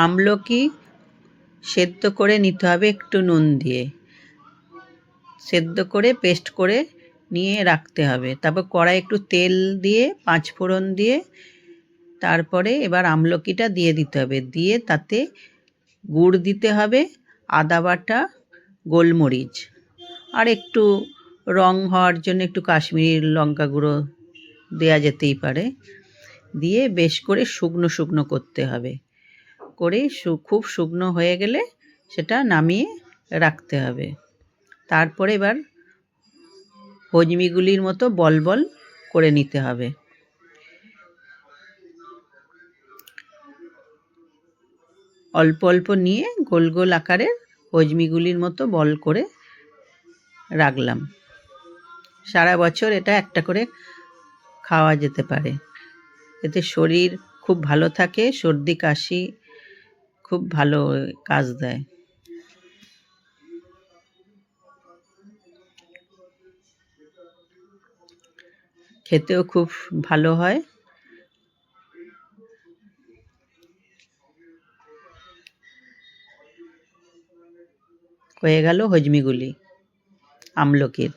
আমলকি সেদ্ধ করে নিতে হবে একটু নুন দিয়ে, সেদ্ধ করে পেস্ট করে নিয়ে রাখতে হবে। তারপর কড়াই একটু তেল দিয়ে 5 ফোড়ন দিয়ে তারপরে এবার আমলকিটা দিয়ে দিতে হবে, দিয়ে তাতে গুড় দিতে হবে, আদা বাটা, গোলমরিচ, আর একটু রং হওয়ার জন্য একটু কাশ্মীরি লঙ্কা গুঁড়ো দেওয়া যেতেই পারে, দিয়ে বেশ করে শুকনো শুকনো করতে হবে। করে খুব শুকনো হয়ে গেলে সেটা নামিয়ে রাখতে হবে। তারপরে এবার হজমিগুলির মতো বল বল করে নিতে হবে। অল্প অল্প নিয়ে গোল গোল আকারের হজমিগুলির মতো বল করে রাখলাম। সারা বছর এটা একটা করে খাওয়া যেতে পারে। এতে শরীর খুব ভালো থাকে, সর্দি কাশি খুব ভালো কাজ দেয়। খেতেও খুব ভালো হয়। হয়ে গেল হজমিগুলি আমলকির।